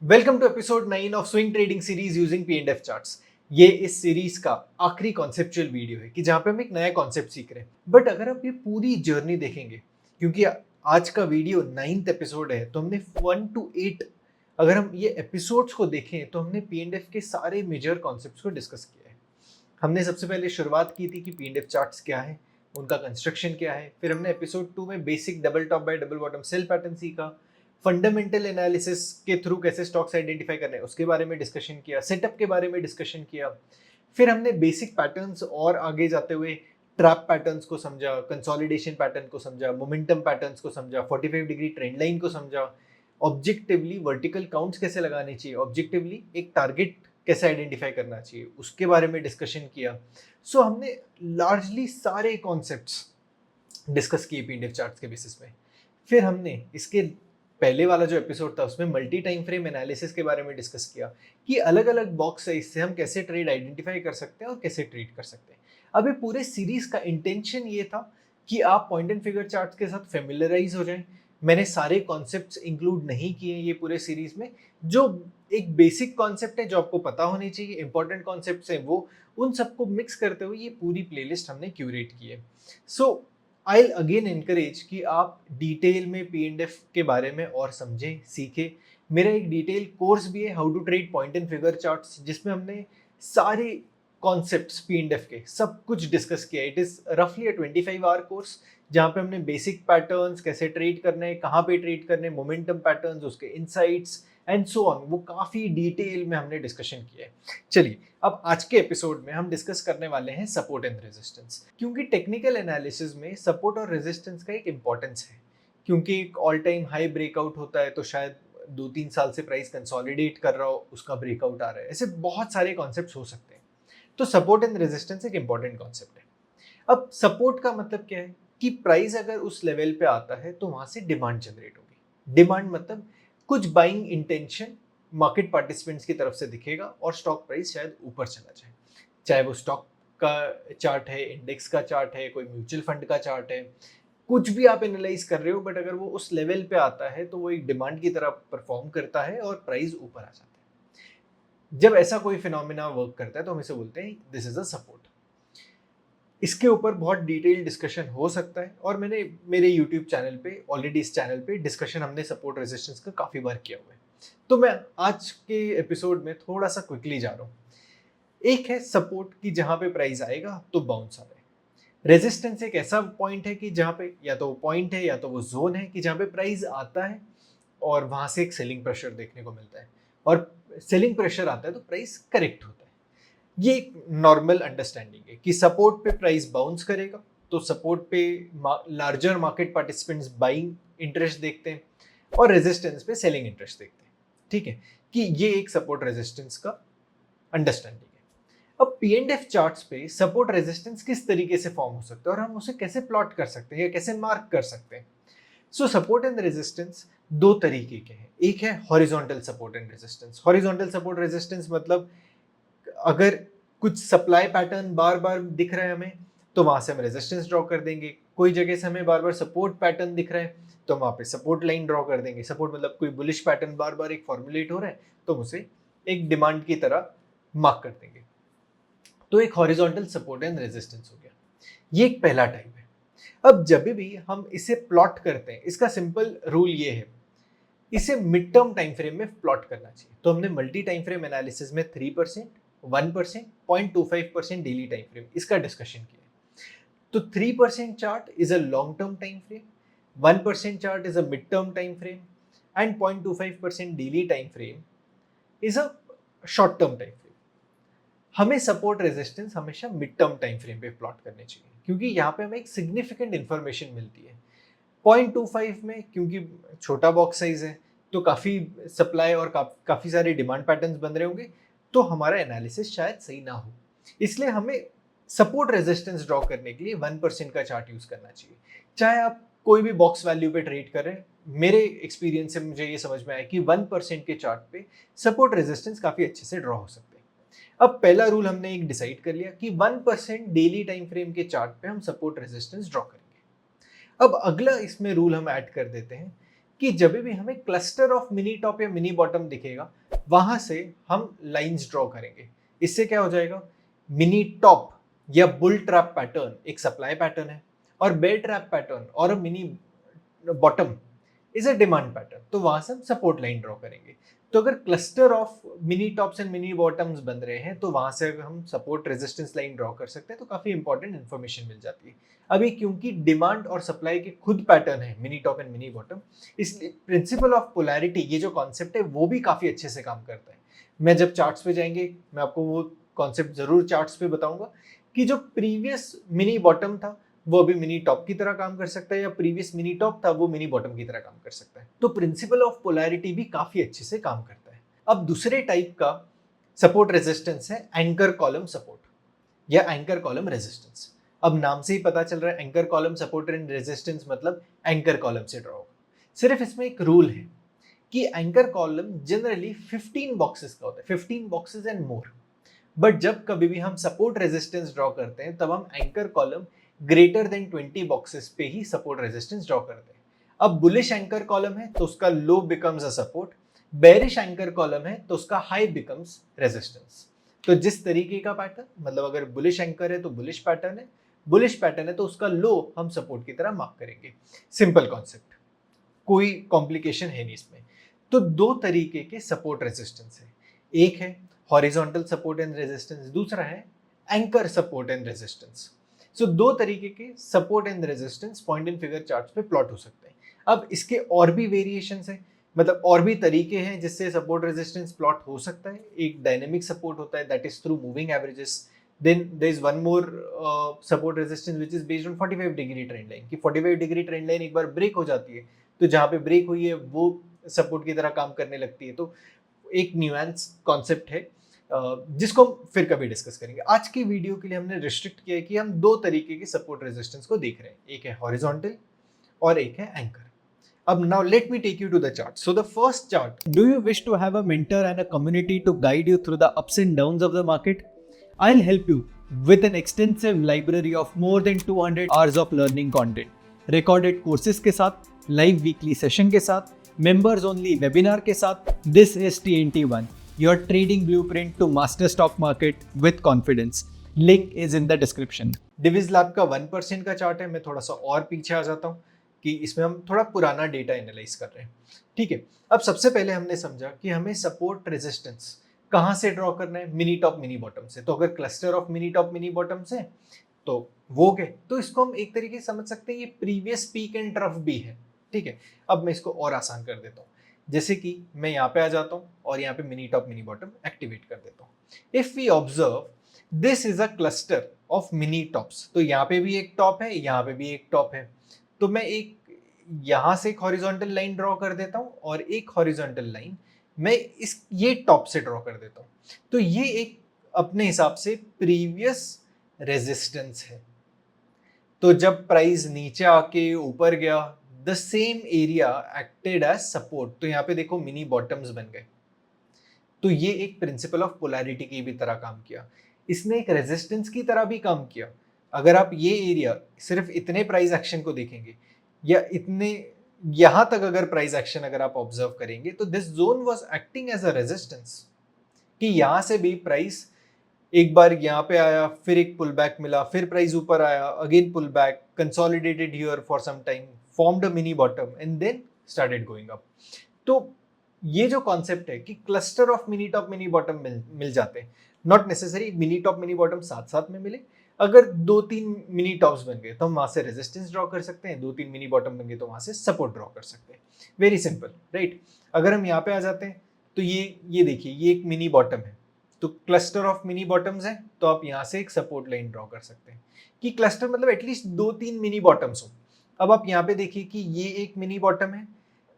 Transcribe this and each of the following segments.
Welcome to episode 9 of swing trading series using P and F charts. ये इस series का आखिरी conceptual video है कि जहां पे हम एक नया कॉन्सेप्ट सीख रहे हैं। बट अगर आप ये पूरी जर्नी देखेंगे, क्योंकि आज का वीडियो 9th एपिसोड है, तो हमने 1 to 8 अगर हम ये एपिसोड्स को देखें तो हमने पी एंड एफ के सारे मेजर कॉन्सेप्ट्स को डिस्कस किया है। हमने सबसे पहले शुरुआत की थी कि पी एंड एफ चार्ट्स क्या है, उनका कंस्ट्रक्शन क्या है। फिर हमने एपिसोड 2 में basic double top buy double bottom sell pattern सीखा। फंडामेंटल एनालिसिस के थ्रू कैसे स्टॉक्स आइडेंटिफाई करने हैं उसके बारे में डिस्कशन किया, सेटअप के बारे में डिस्कशन किया। फिर हमने बेसिक पैटर्न्स और आगे जाते हुए ट्रैप पैटर्न्स को समझा, कंसोलिडेशन पैटर्न को समझा, मोमेंटम पैटर्न्स को समझा, 45 डिग्री ट्रेंड लाइन को समझा, ऑब्जेक्टिवली वर्टिकल काउंट्स कैसे लगाने चाहिए, ऑब्जेक्टिवली एक टारगेट कैसे आइडेंटिफाई करना चाहिए उसके बारे में डिस्कशन किया। सो हमने लार्जली सारे कॉन्सेप्ट्स डिस्कस किए पीडीएफ चार्ट्स के बेसिस पे। फिर हमने इसके पहले वाला जो एपिसोड था उसमें मल्टी टाइम फ्रेम एनालिसिस के बारे में डिस्कस किया कि अलग अलग बॉक्स साइज से हम कैसे ट्रेड आइडेंटिफाई कर सकते हैं और कैसे ट्रेड कर सकते हैं। अब ये पूरे सीरीज का इंटेंशन ये था कि आप पॉइंट एंड फिगर चार्ट्स के साथ फेमिलराइज हो जाएं। मैंने सारे कॉन्सेप्ट्स इंक्लूड नहीं किए ये पूरे सीरीज में। जो एक बेसिक कॉन्सेप्ट है जो आपको पता होनी चाहिए, इंपॉर्टेंट कॉन्सेप्ट्स हैं वो, उन सबको मिक्स करते हुए ये पूरी प्लेलिस्ट हमने क्यूरेट की है। सो आई अगेन एनकरेज कि आप डिटेल में पी एंड एफ के बारे में और समझें, सीखें। मेरा एक डिटेल कोर्स भी है, how to trade point and figure charts, जिसमें हमने सारे कॉन्सेप्ट्स पी एंड एफ के सब कुछ डिस्कस किया। इट इज रफली 25 आवर कोर्स जहाँ पे हमने बेसिक पैटर्न्स, कैसे ट्रेड करने, कहाँ पे ट्रेड करने, मोमेंटम पैटर्न्स, उसके इनसाइट्स एंड सो ऑन, वो काफ़ी डिटेल में हमने डिस्कशन किया है। चलिए अब आज के एपिसोड में हम डिस्कस करने वाले हैं सपोर्ट एंड रेजिस्टेंस, क्योंकि टेक्निकल एनालिसिस में सपोर्ट और रेजिस्टेंस का एक इंपॉर्टेंस है। क्योंकि एक ऑल टाइम हाई ब्रेकआउट होता है तो शायद 2-3 साल से प्राइस कंसोलिडेट कर रहा हो, उसका ब्रेकआउट आ रहा है, ऐसे बहुत सारे कॉन्सेप्ट्स हो सकते हैं। तो सपोर्ट एंड रेजिस्टेंस एक इंपॉर्टेंट कॉन्सेप्ट है। अब सपोर्ट का मतलब क्या है कि प्राइस अगर उस लेवल पे आता है तो वहां से डिमांड जनरेट होगी। डिमांड मतलब कुछ बाइंग इंटेंशन मार्केट पार्टिसिपेंट्स की तरफ से दिखेगा और स्टॉक प्राइस शायद ऊपर चला जाए। चाहे वो स्टॉक का चार्ट है, इंडेक्स का चार्ट है, कोई म्यूचुअल फंड का चार्ट है, कुछ भी आप एनालाइज कर रहे हो, बट अगर वो उस लेवल पे आता है तो वो एक डिमांड की तरह परफॉर्म करता है और प्राइस ऊपर आ जाता है। जब ऐसा कोई फिनोमिना वर्क करता है तो हम इसे बोलते हैं दिस इज अ सपोर्ट। इसके ऊपर बहुत डिटेल डिस्कशन हो सकता है और मैंने मेरे यूट्यूब चैनल पे ऑलरेडी, इस चैनल पे डिस्कशन हमने सपोर्ट रेजिस्टेंस का काफ़ी बार किया हुआ है। तो मैं आज के एपिसोड में थोड़ा सा क्विकली जा रहा हूँ। एक है सपोर्ट कि जहाँ पे प्राइस आएगा तो बाउंस आ जाए। रेजिस्टेंस एक ऐसा पॉइंट है कि जहाँ पे या तो वो पॉइंट है या तो वो जोन है कि जहाँ पे प्राइस आता है और वहाँ से एक सेलिंग प्रेशर देखने को मिलता है, और सेलिंग प्रेशर आता है तो प्राइस करेक्ट होता है। ये एक नॉर्मल अंडरस्टैंडिंग है कि सपोर्ट पे प्राइस बाउंस करेगा तो सपोर्ट पे larger market participants buying interest देखते हैं और रेजिस्टेंस पे सेलिंग इंटरेस्ट देखते हैं। ठीक है, कि ये एक सपोर्ट रेजिस्टेंस का अंडरस्टैंडिंग है। अब पी एंड एफ चार्ट्स पे सपोर्ट रेजिस्टेंस किस तरीके से फॉर्म हो सकता है और हम उसे कैसे प्लॉट कर सकते हैं या कैसे मार्क कर सकते हैं। सो सपोर्ट एंड रेजिस्टेंस दो तरीके के हैं। एक है horizontal support and resistance. Horizontal support resistance मतलब अगर कुछ सप्लाई पैटर्न बार बार दिख रहा है हमें तो वहां से हम रेजिस्टेंस ड्रॉ कर देंगे। कोई जगह से हमें बार बार सपोर्ट पैटर्न दिख रहा है तो वहां पे सपोर्ट लाइन ड्रॉ कर देंगे। सपोर्ट मतलब कोई बुलिश पैटर्न बार बार एक फॉर्मुलेट हो रहा है तो उसे एक डिमांड की तरह मार्क कर देंगे। तो एक हॉरिजॉन्टल सपोर्ट एंड रेजिस्टेंस हो गया, ये एक पहला टाइप है। अब जब भी हम इसे प्लॉट करते हैं, इसका सिंपल रूल ये है, इसे मिड टर्म टाइम फ्रेम में प्लॉट करना चाहिए। तो हमने मल्टी टाइम फ्रेम एनालिसिस में 3%, 1%, 0.25% डेली टाइम फ्रेम इसका डिस्कशन किया। तो 3% chart is a long term time frame, 1% chart is a mid term time frame and 0.25% daily time frame is a short term time frame. हमें support resistance हमेशा mid term time frame पे plot करने चाहिए क्योंकि यहाँ पे हमें एक सिग्निफिकेंट इंफॉर्मेशन मिलती है। 0.25 में क्योंकि छोटा बॉक्स साइज है तो काफ़ी सप्लाई और काफ़ी सारे डिमांड पैटर्न्स बन रहे होंगे तो हमारा एनालिसिस शायद सही ना हो। इसलिए हमें सपोर्ट रेजिस्टेंस ड्रॉ करने के लिए 1% का चार्ट यूज़ करना चाहिए। चाहे आप कोई भी बॉक्स वैल्यू पे ट्रेड कर रहे हैं, मेरे एक्सपीरियंस से मुझे ये समझ में आया कि 1% के चार्ट पे सपोर्ट रेजिस्टेंस काफ़ी अच्छे से ड्रॉ हो सकते हैं। अब पहला रूल हमने एक डिसाइड कर लिया कि 1% डेली टाइम फ्रेम के चार्ट पे हम सपोर्ट रेजिस्टेंस ड्रॉ करेंगे। अब अगला इसमें रूल हम ऐड कर देते हैं कि जब भी हमें क्लस्टर ऑफ मिनी टॉप या मिनी बॉटम दिखेगा वहां से हम लाइंस ड्रॉ करेंगे। इससे क्या हो जाएगा, मिनी टॉप या बुल ट्रैप पैटर्न एक सप्लाई पैटर्न है और बेयर ट्रैप पैटर्न और mini bottom is a demand pattern, तो वहां से हम सपोर्ट लाइन ड्रॉ करेंगे। तो अगर cluster of mini tops and mini bottoms बन रहे हैं तो वहां से अगर हम सपोर्ट रेजिस्टेंस लाइन ड्रॉ कर सकते हैं तो काफी इंपॉर्टेंट इन्फॉर्मेशन मिल जाती है। अभी क्योंकि डिमांड और सप्लाई के खुद पैटर्न है mini top and mini bottom, इसलिए प्रिंसिपल ऑफ पोलैरिटी ये जो कॉन्सेप्ट है वो भी काफी अच्छे से काम करता है। मैं जब चार्ट्स पे जाएंगे मैं आपको वो कॉन्सेप्ट जरूर चार्ट्स पे बताऊंगा कि जो प्रीवियस मिनी बॉटम था वो अभी मिनी टॉप की तरह काम कर सकता है या प्रीवियस मिनी टॉप था वो मिनी बॉटम की तरह काम कर सकता है। तो प्रिंसिपल ऑफ पोलैरिटी भी काफी अच्छे से काम करता है। अब दूसरे टाइप का सपोर्ट रेजिस्टेंस है एंकर कॉलम सपोर्ट या एंकर कॉलम रेजिस्टेंस। अब नाम से ही पता चल रहा है anchor column support and resistance मतलब एंकर कॉलम से ड्रॉ होगा। सिर्फ इसमें एक रूल है कि एंकर कॉलम जनरली 15 बॉक्सेस का होता है, 15 बॉक्सेस एंड मोर। बट जब कभी भी हम सपोर्ट रेजिस्टेंस ड्रॉ करते हैं तब हम anchor column greater than 20 boxes पे ही सपोर्ट रेजिस्टेंस ड्रॉ करते हैं। अब बुलिश एंकर कॉलम है तो उसका low becomes a support, bearish anchor column है तो उसका हाई बिकम्स रेजिस्टेंस। तो जिस तरीके का पैटर्न, मतलब अगर बुलिश एंकर है तो बुलिश पैटर्न है, बुलिश पैटर्न है तो उसका लो हम सपोर्ट की तरह मार्क करेंगे। सिंपल कॉन्सेप्ट, कोई कॉम्प्लिकेशन है नहीं इसमें। तो दो तरीके के सपोर्ट रेजिस्टेंस है, एक है हॉरिजॉन्टल सपोर्ट एंड रेजिस्टेंस, दूसरा है एंकर सपोर्ट एंड रेजिस्टेंस। सो दो तरीके के support and resistance point and figure charts पे प्लॉट हो सकते हैं। अब इसके और भी वेरिएशंस हैं, मतलब और भी तरीके हैं जिससे सपोर्ट रेजिस्टेंस प्लॉट हो सकता है। एक डायनेमिक सपोर्ट होता है that is through moving averages. Then there is one more support resistance which is based on 45 degree trend line कि 45 डिग्री ट्रेंड लाइन एक बार ब्रेक हो जाती है तो जहां पे ब्रेक हुई है वो सपोर्ट की तरह काम करने लगती है। तो एक न्यूएंस कॉन्सेप्ट है जिसको हम फिर कभी डिस्कस करेंगे। आज की वीडियो के लिए हमने रिस्ट्रिक्ट किया है कि हम दो तरीके के सपोर्ट रेजिस्टेंस को देख रहे हैं, एक है हॉरिजॉन्टल और एक है एंकर। अब now let me take you to the chart. So the first chart. Do you wish to have a mentor and a community to guide you through the ups and downs of the market? I'll help you with an extensive library of more than 200 hours of learning content, recorded courses के साथ, live weekly session के साथ, members only webinar के साथ. This is TNT1, your trading blueprint to master stock market with confidence. Link is in the description. Divi's Lab का 1% का chart है। मैं थोड़ा सा और पीछे आ जाता हूँ कि इसमें हम थोड़ा पुराना डेटा एनालाइज कर रहे हैं। ठीक है, अब सबसे पहले हमने समझा कि हमें सपोर्ट रेजिस्टेंस कहाँ से ड्रॉ करना है, मिनी टॉप मिनी बॉटम से। तो अगर cluster of mini top mini bottom से तो वो गए, तो इसको हम एक तरीके से समझ सकते हैं ये प्रीवियस पीक एंड ट्रफ भी है। ठीक है, अब मैं इसको और आसान कर देता हूँ, जैसे कि मैं यहाँ पे आ जाता हूँ और यहाँ पे mini top mini bottom activate कर देता हूँ। If we observe this is a cluster of mini tops, तो यहाँ पे भी एक टॉप है, यहाँ पे भी एक टॉप है। तो मैं एक यहां से एक हॉरिजॉन्टल लाइन ड्रॉ कर देता हूं और एक हॉरिजॉन्टल लाइन मैं ये टॉप से ड्रॉ कर देता हूं। तो ये एक अपने हिसाब से प्रीवियस रेजिस्टेंस है। तो जब प्राइस नीचे आके ऊपर गया the same area acted as support. तो यहाँ पे देखो मिनी बॉटम्स बन गए। तो ये एक प्रिंसिपल ऑफ पोलैरिटी की भी तरह काम किया, इसने एक रेजिस्टेंस की तरह भी काम किया। अगर आप ये एरिया सिर्फ इतने प्राइस एक्शन को देखेंगे या इतने यहां तक अगर प्राइस एक्शन अगर आप ऑब्जर्व करेंगे तो this zone was acting as a resistance कि यहां से भी प्राइस एक बार यहाँ पे आया, फिर एक पुल बैक मिला, फिर प्राइस ऊपर आया, again pull back, consolidated here for some time, formed a mini bottom and then started going up. तो ये जो कॉन्सेप्ट है कि cluster of mini top mini bottom मिल जाते हैं, not necessary mini top mini bottom साथ साथ में मिले। अगर 2-3 मिनी टॉप्स बन गए तो हम वहां से रेजिस्टेंस ड्रॉ कर सकते हैं, 2-3 मिनी बॉटम बन गए तो वहां से सपोर्ट ड्रॉ कर सकते हैं। Very simple, right. अगर हम यहाँ पे आ जाते हैं तो ये देखिए ये एक मिनी बॉटम है, तो क्लस्टर ऑफ मिनी बॉटम्स है, तो आप यहाँ से एक सपोर्ट लाइन ड्रॉ कर सकते हैं कि क्लस्टर मतलब एटलीस्ट 2-3 मिनी बॉटम्स हो। अब आप यहाँ पे देखिए कि ये एक मिनी बॉटम है,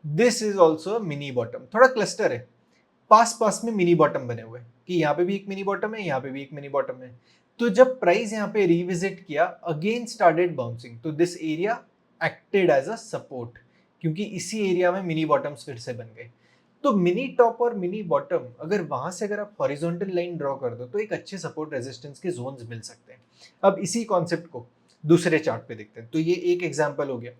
this is also mini bottom, थोड़ा क्लस्टर है, पास पास में मिनी बॉटम बने हुए कि यहाँ पे भी एक मिनी बॉटम है, यहाँ पे भी एक मिनी बॉटम है। तो जब प्राइस यहाँ पे रिविजिट किया अगेन स्टार्टेड बाउंसिंग, तो this area acted as a support क्योंकि इसी एरिया में मिनी बॉटम्स फिर से बन गए। तो मिनी टॉप और मिनी बॉटम अगर वहां से अगर आप हॉरिजॉन्टल लाइन ड्रॉ कर दो तो एक अच्छे सपोर्ट रेजिस्टेंस के जोन्स मिल सकते हैं। अब इसी कॉन्सेप्ट को दूसरे चार्ट पे देखते हैं। तो ये एक एग्जांपल हो गया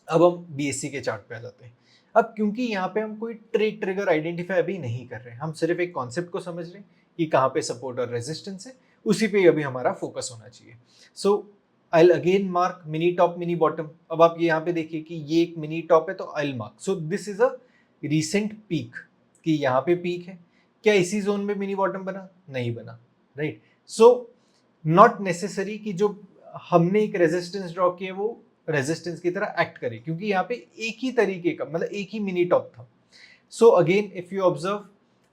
अब हम BSC के चार्ट पे आ जाते हैं। अब क्योंकि यहाँ पे हम कोई ट्रेड ट्रिगर आइडेंटिफाई अभी नहीं कर रहे हैं, हम सिर्फ एक कॉन्सेप्ट को समझ रहे हैं कि कहाँ पे सपोर्ट और रेजिस्टेंस है, उसी पे अभी हमारा फोकस होना चाहिए। So I will again mark mini top mini bottom. अब आप यहाँ पे देखिए कि ये एक मिनी टॉप है, तो I will mark. So this is a recent peak, कि यहाँ पे पीक है। क्या इसी जोन में मिनी बॉटम बना? नहीं बना, राइट। सो नॉट नेसेसरी कि जो हमने एक रेजिस्टेंस ड्रॉ किया वो रेजिस्टेंस की तरह एक्ट करे, क्योंकि यहाँ पे एक ही तरीके का, मतलब एक ही मिनी टॉप था। So again if you observe,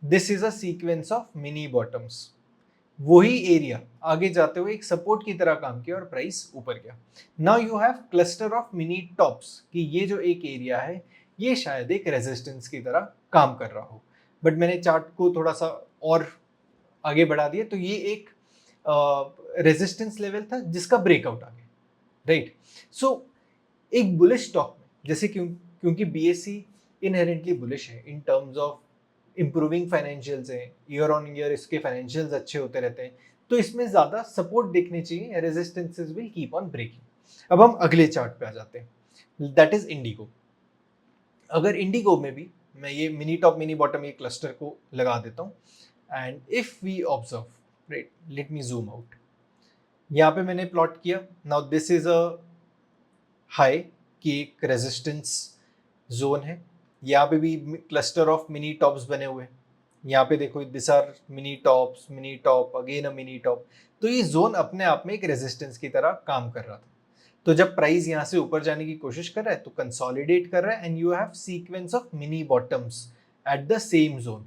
this is a sequence of mini bottoms. वही एरिया आगे जाते हुए एक सपोर्ट की तरह काम किया और प्राइस ऊपर गया। Now you have cluster of mini tops, कि ये जो एक एरिया है ये शायद एक रेजिस्टेंस की तरह काम कर रहा हो। बट मैंने चार्ट को थोड़ा सा और आगे बढ़ा दिया, तो ये एक रेजिस्टेंस लेवल था जिसका ब्रेकआउट आ गया, राइट। सो एक बुलिश स्टॉक में, जैसे क्योंकि BSC इनहेरेंटली बुलिश है in terms of improving financials है, ईयर ऑन ईयर इसके फाइनेंशियल्स अच्छे होते रहते हैं, तो इसमें ज्यादा सपोर्ट देखने चाहिए, resistances will keep on breaking. अब हम अगले चार्ट पे आ जाते हैं, दैट इज इंडिगो। अगर इंडिगो में भी मैं ये मिनी टॉप मिनी बॉटम ये क्लस्टर को लगा देता हूँ, and if we observe, right, let me zoom out. यहाँ पे मैंने प्लॉट किया, now this is a high की एक रेजिस्टेंस जोन है। यहाँ पे भी क्लस्टर ऑफ मिनी टॉप्स बने हुए हैं। यहाँ पे देखो, this are mini tops, mini top, again a mini top. तो ये जोन अपने आप में एक रेजिस्टेंस की तरह काम कर रहा था। तो जब प्राइस यहाँ से ऊपर जाने की कोशिश कर रहा है तो कंसोलिडेट कर रहा है, and you have sequence of mini bottoms at the same zone.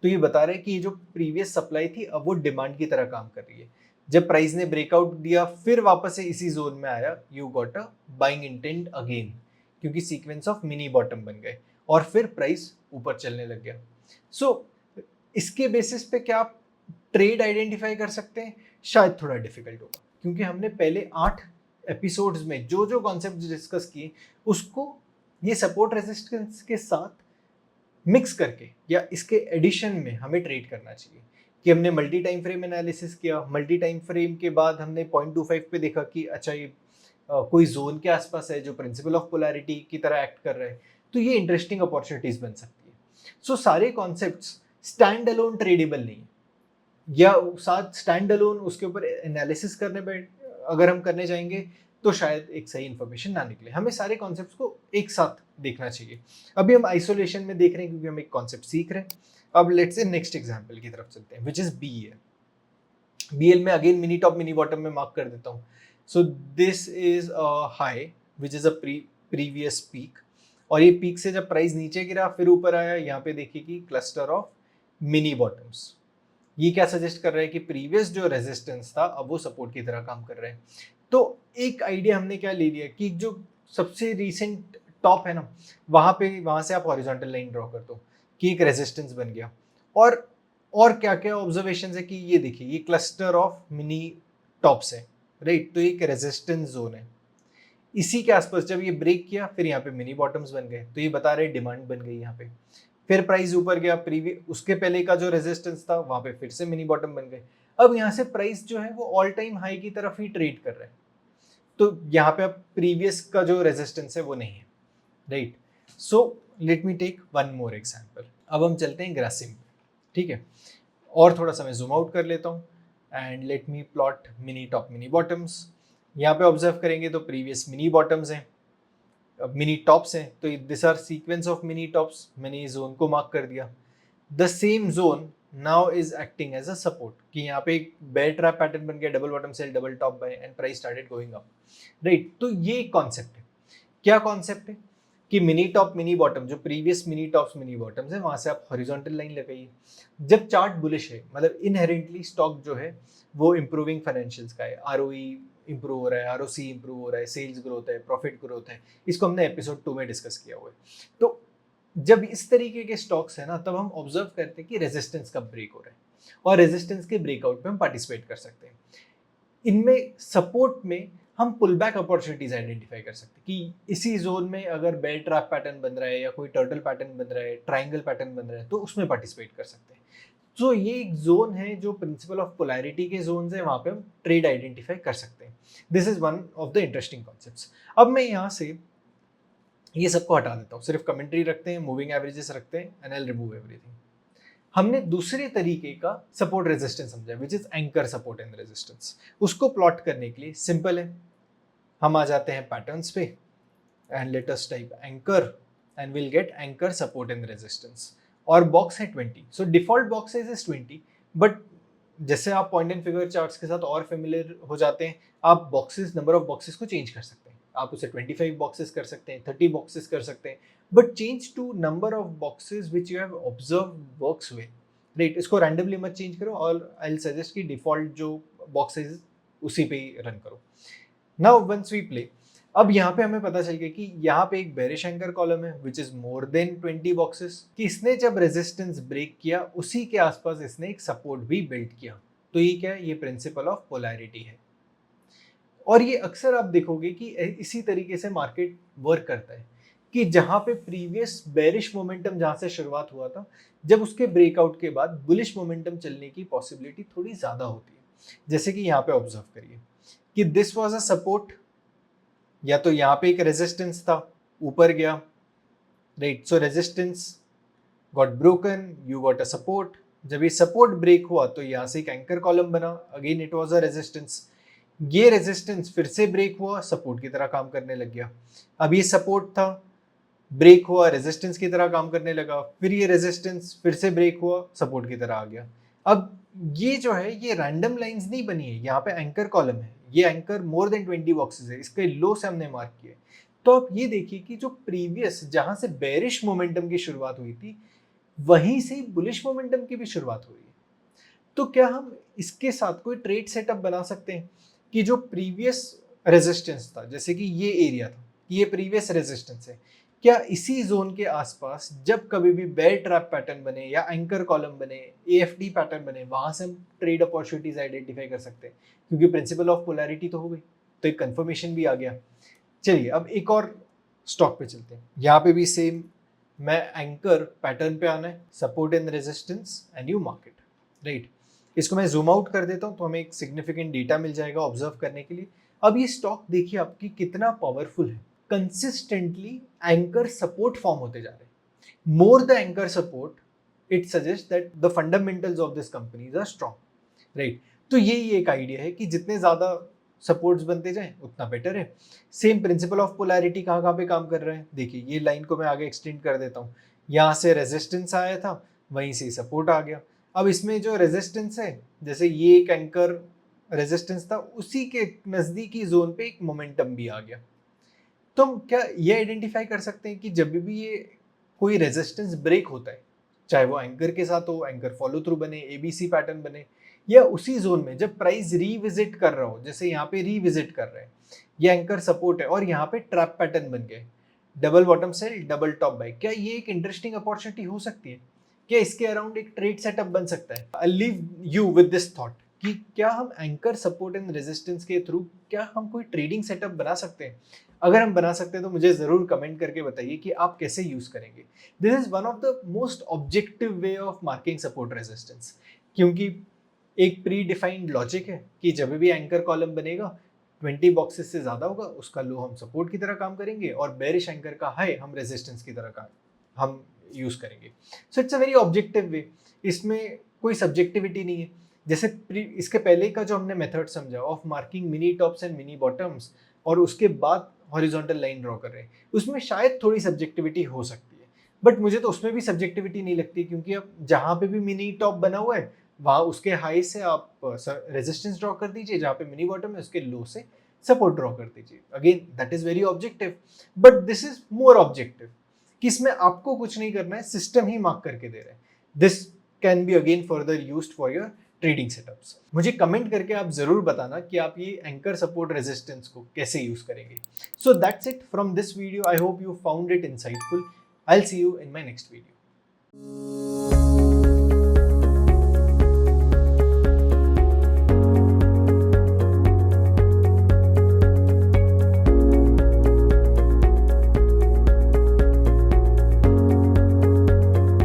तो ये बता रहे हैं कि ये जो प्रीवियस सप्लाई थी अब वो डिमांड की तरह काम कर रही है। जब प्राइस ने ब्रेकआउट दिया फिर वापस से इसी जोन में आया, you got a buying intent again, क्योंकि सीक्वेंस ऑफ मिनी बॉटम बन गए और फिर प्राइस ऊपर चलने लग गया। सो इसके बेसिस पे क्या आप ट्रेड आइडेंटिफाई कर सकते हैं? शायद थोड़ा डिफिकल्ट होगा, क्योंकि हमने पहले 8 एपिसोड्स में जो जो कॉन्सेप्ट डिस्कस किए उसको ये सपोर्ट रेजिस्टेंस के साथ मिक्स करके या इसके एडिशन में हमें ट्रेड करना चाहिए। कि हमने मल्टी टाइम फ्रेम एनालिसिस किया, मल्टी टाइम फ्रेम के बाद हमने 0.25 पे देखा कि अच्छा ये कोई जोन के आसपास है जो प्रिंसिपल ऑफ पोलैरिटी की तरह एक्ट कर रहा है, तो ये इंटरेस्टिंग अपॉर्चुनिटीज बन सकती है। सो सारे कॉन्सेप्ट्स स्टैंड अलोन ट्रेडेबल नहीं है, या साथ स्टैंड अलोन उसके ऊपर एनालिसिस करने पे अगर हम करने जाएंगे तो शायद एक सही इन्फॉर्मेशन ना निकले। हमें सारे कॉन्सेप्ट्स को एक साथ देखना चाहिए। अभी हम आइसोलेशन में देख रहे हैं क्योंकि हम एक कॉन्सेप्ट सीख रहे हैं। अब लेट्स से नेक्स्ट एग्जांपल की तरफ चलते हैं, विच इज BL में again mini top mini bottom में मार्क कर देता हूँ। So this is a high which is a previous peak, और ये पीक से जब प्राइस नीचे गिरा फिर ऊपर आया, यहाँ पे देखिए कि क्लस्टर ऑफ मिनी बॉटम्स। ये क्या सजेस्ट कर रहा है कि प्रीवियस जो रेजिस्टेंस था अब वो सपोर्ट की तरह काम कर रहे हैं। तो एक आइडिया हमने क्या ले लिया कि जो सबसे रीसेंट टॉप है ना, वहां से आप हॉरिजॉन्टल लाइन ड्रॉ कर दो कि एक रेजिस्टेंस बन गया। और क्या क्या ऑब्जर्वेशन है कि ये देखिए ये क्लस्टर ऑफ मिनी टॉप्स है, राइट। तो एक रेजिस्टेंस जोन है, इसी के आसपास जब ये ब्रेक किया फिर यहाँ पे मिनी बॉटम्स बन गए, तो ये बता रहे डिमांड बन गई यहाँ पे। फिर प्राइस ऊपर गया, प्रीवियस उसके पहले का जो रेजिस्टेंस था वहां पे फिर से मिनी बॉटम बन गए। अब यहाँ से प्राइस जो है वो ऑल टाइम हाई की तरफ ही ट्रेड कर रहा है, तो यहाँ पे अब प्रीवियस का जो रेजिस्टेंस है वो नहीं है, right. So let me take one more example. अब हम चलते हैं ग्रासिम, ठीक है, और थोड़ा सा मैं जूम आउट कर लेता हूँ and let me plot mini top mini bottoms. यहाँ पे ऑब्जर्व करेंगे तो प्रीवियस मिनी बॉटम्स हैं, मिनी टॉप्स हैं, तो this are sequence of mini tops. मैंने इस जोन को मार्क कर दिया। The same zone now is acting as a support, कि यहाँ पे एक बेयर ट्रैप पैटर्न बन गया, double bottom sell double top buy and price started going up, right. तो ये कॉन्सेप्ट है। क्या कॉन्सेप्ट है कि मिनी टॉप मिनी बॉटम, जो previous mini tops mini bottoms है वहां से आप हॉरिजॉन्टल लाइन लगाइए। जब चार्ट बुलिश है, मतलब इनहेरेंटली स्टॉक जो है वो इंप्रूविंग फाइनेंशियल्स का है, ROE इंप्रूव हो रहा है, ROC इंप्रूव हो रहा है, सेल्स ग्रोथ है, प्रॉफिट ग्रोथ है, इसको हमने एपिसोड 2 में डिस्कस किया हुआ है। तो जब इस तरीके के स्टॉक्स है ना, तब हम ऑब्जर्व करते हैं कि रेजिस्टेंस कब ब्रेक हो रहा है, और रेजिस्टेंस के ब्रेकआउट में हम पार्टिसिपेट कर सकते हैं। इनमें सपोर्ट में हम पुल बैक अपॉर्चुनिटीज आइडेंटिफाई कर सकते हैं कि इसी जोन में अगर बेयर ट्रैप पैटर्न बन रहा है या कोई टर्टल पैटर्न बन रहा है, ट्राइंगल पैटर्न बन रहा है, तो उसमें पार्टिसिपेट कर सकते हैं। तो ये एक जोन है जो प्रिंसिपल ऑफ पोलैरिटी के जोन है, वहां पे हम ट्रेड आइडेंटिफाई कर सकते हैं। This is one of the interesting concepts. अब मैं यहाँ से ये सबको हटा देता हूँ, सिर्फ कमेंट्री रखते हैं, मूविंग एवरेजेस रखते हैं, and I will remove everything. हमने दूसरे तरीके का सपोर्ट रेजिस्टेंस समझा, which is anchor support and resistance. उसको प्लॉट करने के लिए सिंपल है, हम आ जाते हैं पैटर्न्स पे and let us type anchor and will get anchor support and resistance, और बॉक्स है 20। So default box size is 20, but जैसे आप पॉइंट एंड फिगर चार्ट्स के साथ और फेमिलियर हो जाते हैं, आप बॉक्सेस, नंबर ऑफ बॉक्सेस को चेंज कर सकते हैं। आप उसे 25 बॉक्सेस कर सकते हैं, 30 बॉक्सेस कर सकते हैं, but change to number of boxes which you have observe works way, right. इसको रैंडमली मत चेंज करो, और आई विल सजेस्ट कि डिफॉल्ट जो बॉक्स साइज उसी पे ही रन करो। नाउ वंस वी प्ले, अब यहाँ पे हमें पता चल गया कि यहाँ पे एक बेरिश एंकर कॉलम है which is more than 20 boxes, कि इसने जब रेजिस्टेंस ब्रेक किया उसी के आसपास इसने एक सपोर्ट भी बिल्ड किया। तो ये क्या है, ये प्रिंसिपल ऑफ पोलैरिटी है। और ये अक्सर आप देखोगे कि इसी तरीके से मार्केट वर्क करता है, कि जहां पे प्रीवियस बेरिश मोमेंटम जहां से शुरुआत हुआ था, जब उसके ब्रेकआउट के बाद बुलिश मोमेंटम चलने की पॉसिबिलिटी थोड़ी ज्यादा होती है। जैसे कि यहाँ पे ऑब्जर्व करिए कि दिस वाज अ सपोर्ट, या तो यहाँ पे एक रेजिस्टेंस था, ऊपर गया, right. So resistance got broken, you got a support. जब ये सपोर्ट ब्रेक हुआ तो यहाँ से एक एंकर कॉलम बना, again it was a resistance. ये रेजिस्टेंस फिर से ब्रेक हुआ, सपोर्ट की तरह काम करने लग गया। अब ये सपोर्ट था, ब्रेक हुआ, रेजिस्टेंस की तरह काम करने लगा, फिर ये रेजिस्टेंस फिर से ब्रेक हुआ, सपोर्ट की तरह आ गया। अब ये जो है, ये रैंडम लाइंस नहीं बनी है, यहाँ पे एंकर कॉलम है, ये एंकर मोर देन 20 बॉक्सेस है, इसके लो से हमने मार्क किए। तो आप ये देखिए कि जो प्रीवियस जहां से बेरिश मोमेंटम की शुरुआत हुई थी, वहीं से बुलिश मोमेंटम की भी शुरुआत हुई है। तो क्या हम इसके साथ कोई ट्रेड सेटअप बना सकते हैं कि जो प्रीवियस रेजिस्टेंस था, जैसे कि ये एरिया था, ये प्रीवियस रेजिस्टेंस है, क्या इसी जोन के आसपास जब कभी भी बेयर ट्रैप पैटर्न बने या एंकर कॉलम बने, एएफडी पैटर्न बने, वहां से हम ट्रेड अपॉर्चुनिटीज आइडेंटिफाई कर सकते हैं, क्योंकि प्रिंसिपल ऑफ पोलैरिटी तो हो गई, तो एक कंफर्मेशन भी आ गया। चलिए अब एक और स्टॉक पे चलते हैं। यहाँ पे भी सेम, मैं एंकर पैटर्न पे आना है, support and resistance and you market, right. इसको मैं जूम आउट कर देता हूँ तो हमें एक सिग्निफिकेंट डेटा मिल जाएगा ऑब्जर्व करने के लिए। अब ये स्टॉक देखिए आपकी कितना पावरफुल है, कंसिस्टेंटली एंकर सपोर्ट फॉर्म होते जा रहे हैं। More the anchor support it suggest that the fundamentals of this companies are strong, right. तो यही एक आइडिया है कि जितने ज्यादा सपोर्ट्स बनते जाएं उतना बेटर है। सेम प्रिंसिपल ऑफ पोलैरिटी कहाँ कहाँ पे काम कर रहे हैं, देखिए ये लाइन को मैं आगे एक्सटेंड कर देता हूँ। यहाँ से रेजिस्टेंस आया था, वहीं से सपोर्ट आ गया। अब इसमें जो रेजिस्टेंस है, जैसे ये एक एंकर रेजिस्टेंस था, उसी के नजदीकी जोन पे एक मोमेंटम भी आ गया। तो हम क्या ये आइडेंटिफाई कर सकते हैं कि जब भी ये कोई रेजिस्टेंस ब्रेक होता है, चाहे वो एंकर के साथ हो, एंकर फॉलो थ्रू बने, एबीसी पैटर्न बने, या उसी जोन में जब प्राइस रीविजिट कर रहा हो, जैसे यहाँ पे रीविजिट कर रहे हैं, ये एंकर सपोर्ट है और यहाँ पे ट्रैप पैटर्न बन गए, double bottom sell, double top buy, क्या ये एक इंटरेस्टिंग अपॉर्चुनिटी हो सकती है? क्या इसके अराउंड एक ट्रेड सेटअप बन सकता है? I leave you with this thought कि क्या हम एंकर सपोर्ट एंड रेजिस्टेंस के थ्रू क्या हम कोई ट्रेडिंग सेटअप बना सकते हैं? अगर हम बना सकते हैं तो मुझे जरूर कमेंट करके बताइए कि आप कैसे यूज करेंगे। This is one of the most objective way of marking support resistance, क्योंकि एक प्री डिफाइंड लॉजिक है कि जब भी एंकर कॉलम बनेगा 20 बॉक्सेस से ज्यादा होगा, उसका लो हम सपोर्ट की तरह काम करेंगे और बेरिश एंकर का हाई हम रेजिस्टेंस की तरह का हम यूज करेंगे। So it's a very objective way, इसमें कोई सब्जेक्टिविटी नहीं है। जैसे इसके पहले का जो हमने मेथड समझा of marking mini tops and mini bottoms और उसके बाद हॉरिजॉन्टल लाइन ड्रॉ कर रहे हैं, उसमें शायद थोड़ी सब्जेक्टिविटी हो सकती है, बट मुझे तो उसमें भी सब्जेक्टिविटी नहीं लगती, क्योंकि अब जहां पे भी मिनी टॉप बना हुआ है वहां उसके हाई से आप रेजिस्टेंस ड्रॉ कर दीजिए, जहां पे मिनी बॉटम है उसके लो से सपोर्ट ड्रॉ कर दीजिए। Again that is very objective, but this is more objective कि इसमें आपको कुछ नहीं करना है, सिस्टम ही मार्क करके दे रहा है। This can be again further used for your trading setups. मुझे कमेंट करके आप जरूर बताना कि आप ये एंकर सपोर्ट रेजिस्टेंस को कैसे यूज करेंगे। So that's it from this video. I hope you found it insightful. I will see you in my next video.